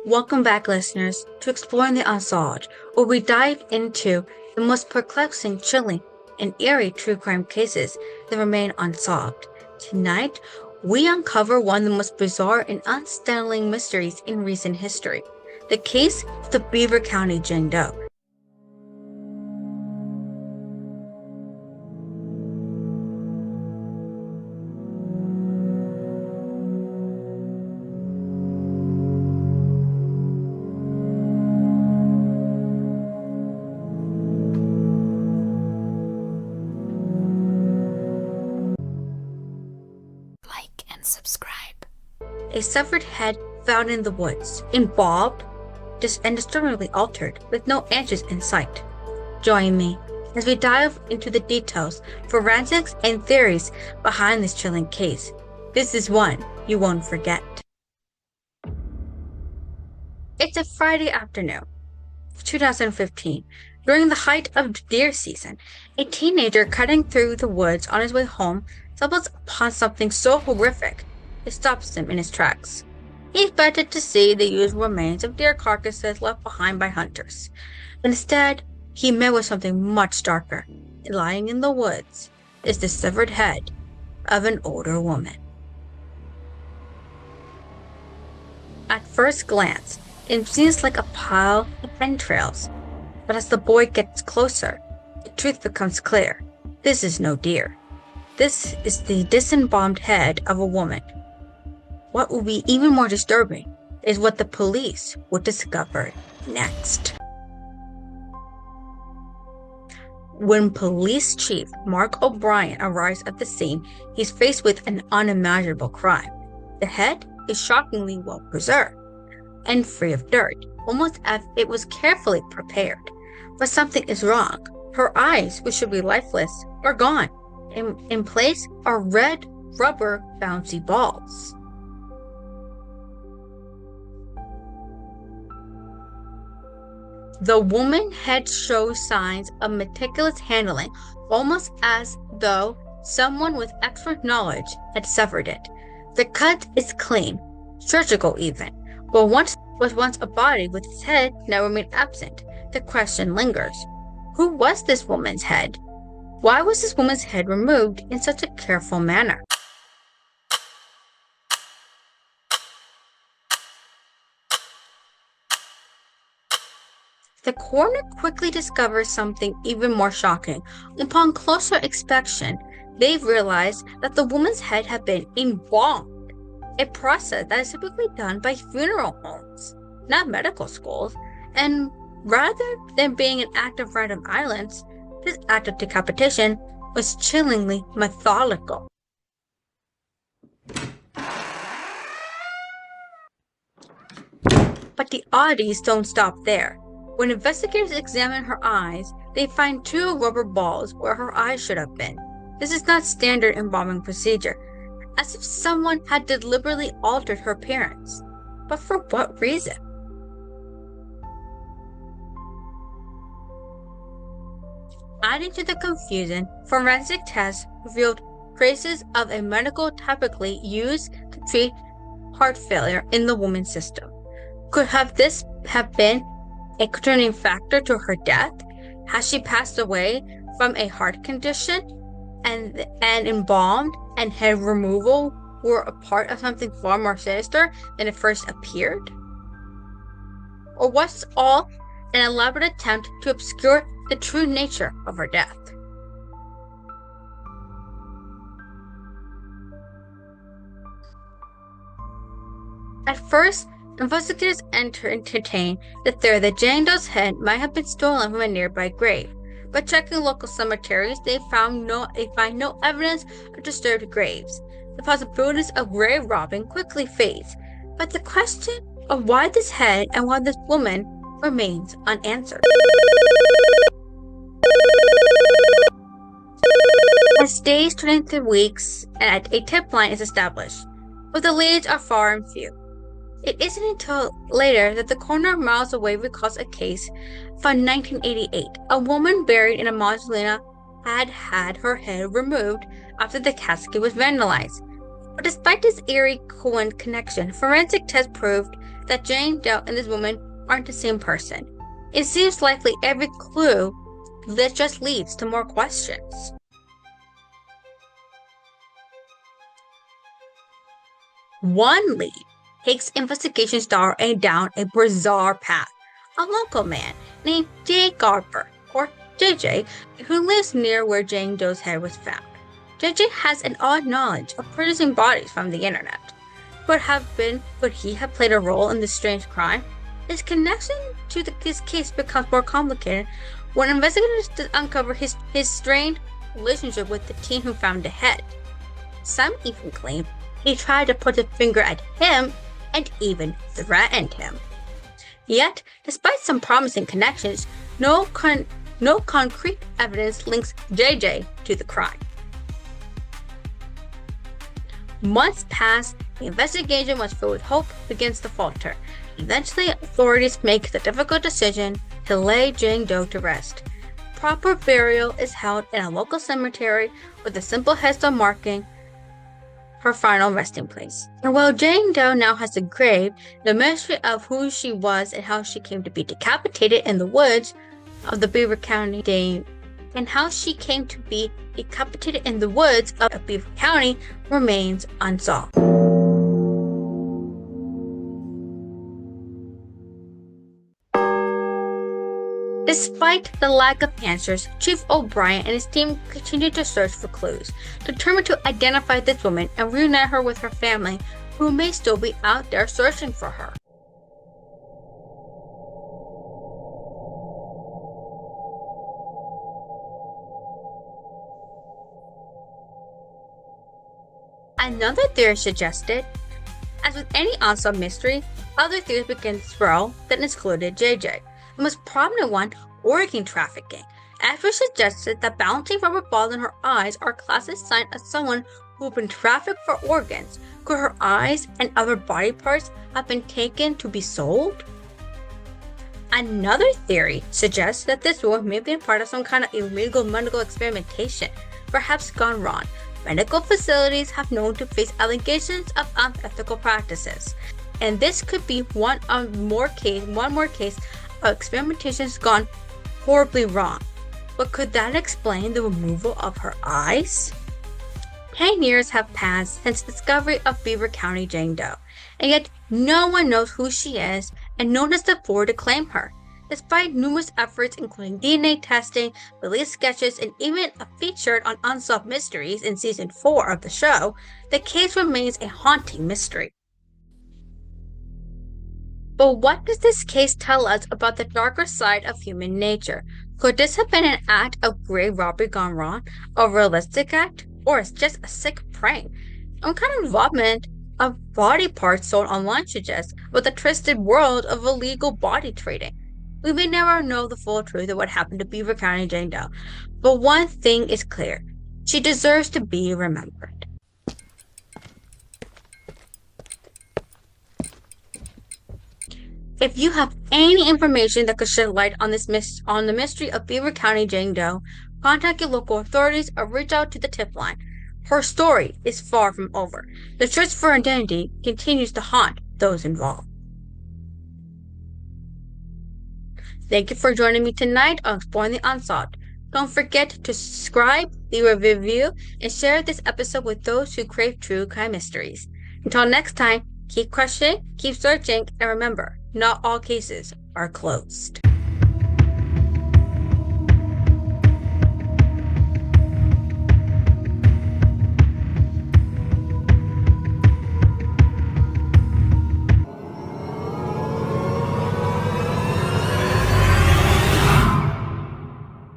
Welcome back, listeners, to Exploring the Unsolved, where we dive into the most perplexing, chilling, and eerie true crime cases that remain unsolved. Tonight, we uncover one of the most bizarre and unsettling mysteries in recent history, the case of the Beaver County Jane Doe. Subscribe. A severed head found in the woods, involved, and disturbingly altered, with no answers in sight. Join me as we dive into the details, forensics, and theories behind this chilling case. This is one you won't forget. It's a Friday afternoon, 2015. During the height of deer season, a teenager cutting through the woods on his way home stumbles upon something so horrific it stops him in his tracks. He expected to see the usual remains of deer carcasses left behind by hunters, but instead he met with something much darker. Lying in the woods is the severed head of an older woman. At first glance, it seems like a pile of entrails, but as the boy gets closer, the truth becomes clear. This is no deer. This is the disemboweled head of a woman. What will be even more disturbing is what the police would discover next. When Police Chief Mark O'Brien arrives at the scene, he's faced with an unimaginable crime. The head is shockingly well preserved and free of dirt, almost as it was carefully prepared. But something is wrong. Her eyes, which should be lifeless, are gone. In place are red rubber bouncy balls. The woman's head shows signs of meticulous handling, almost as though someone with expert knowledge had severed it. The cut is clean, surgical even, but once a body with its head now remained absent. The question lingers. Who was this woman's head? Why was this woman's head removed in such a careful manner? The coroner quickly discovers something even more shocking. Upon closer inspection, they realized that the woman's head had been embalmed, a process that is typically done by funeral homes, not medical schools, and rather than being an act of random violence, this act of decapitation was chillingly methodical. But the oddities don't stop there. When investigators examine her eyes, they find two rubber balls where her eyes should have been. This is not standard embalming procedure, as if someone had deliberately altered her appearance. But for what reason? Adding to the confusion, forensic tests revealed traces of a medical typically used to treat heart failure in the woman's system. Could this have been a contributing factor to her death? Has she passed away from a heart condition, and embalmed and head removal were a part of something far more sinister than it first appeared? Or was it all an elaborate attempt to obscure the true nature of her death? At first, investigators entertained the theory that Jane Doe's head might have been stolen from a nearby grave, but checking local cemeteries, they find no evidence of disturbed graves. The possibilities of grave robbing quickly fades, but the question of why this head and why this woman remains unanswered. As days turn into weeks, and a tip line is established, but the leads are far and few. It isn't until later that the coroner miles away recalls a case found in 1988. A woman buried in a mausoleum had had her head removed after the casket was vandalized. But despite this eerie connection, forensic tests proved that Jane Doe and this woman aren't the same person. It seems likely every clue that just leads to more questions. One lead takes investigations down a bizarre path. A local man named Jay Garber, or JJ, who lives near where Jane Doe's head was found. JJ has an odd knowledge of producing bodies from the internet. Could he have played a role in this strange crime? His connection to this case becomes more complicated when investigators uncover his strained relationship with the teen who found the head. Some even claim he tried to put a finger at him and even threatened him. Yet, despite some promising connections, no concrete evidence links JJ to the crime. Months pass, the investigation was filled with hope begins to falter. Eventually, authorities make the difficult decision to lay Jane Doe to rest. Proper burial is held in a local cemetery with a simple headstone marking her final resting place. And while Jane Doe now has a grave, the mystery of who she was and how she came to be decapitated in the woods of the Beaver County Jane and how she came to be decapitated in the woods of Beaver County remains unsolved. Despite the lack of answers, Chief O'Brien and his team continue to search for clues, determined to identify this woman and reunite her with her family, who may still be out there searching for her. Another theory suggested, as with any unsolved mystery, other theories began to swirl that excluded JJ. The most prominent one, organ trafficking. Experts suggested that bouncing rubber balls in her eyes are a classic sign of someone who had been trafficked for organs. Could her eyes and other body parts have been taken to be sold? Another theory suggests that this woman may have been part of some kind of illegal medical experimentation, perhaps gone wrong. Medical facilities have known to face allegations of unethical practices, and this could be one more case of experimentations gone horribly wrong. But could that explain the removal of her eyes? 10 years have passed since the discovery of Beaver County Jane Doe, and yet no one knows who she is, and no one has stepped forward to claim her. Despite numerous efforts including DNA testing, police sketches, and even a feature on Unsolved Mysteries in Season 4 of the show, the case remains a haunting mystery. But what does this case tell us about the darker side of human nature? Could this have been an act of grave robbery gone wrong, a realistic act, or is just a sick prank? Some kind of involvement of body parts sold online suggests, with the twisted world of illegal body trading. We may never know the full truth of what happened to Beaver County Jane Doe, but one thing is clear: she deserves to be remembered. If you have any information that could shed light on the mystery of Beaver County Jane Doe, contact your local authorities or reach out to the tip line. Her story is far from over. The search for identity continues to haunt those involved. Thank you for joining me tonight on Exploring the Unsolved. Don't forget to subscribe, leave a review, and share this episode with those who crave true crime mysteries. Until next time, keep questioning, keep searching, and remember, not all cases are closed.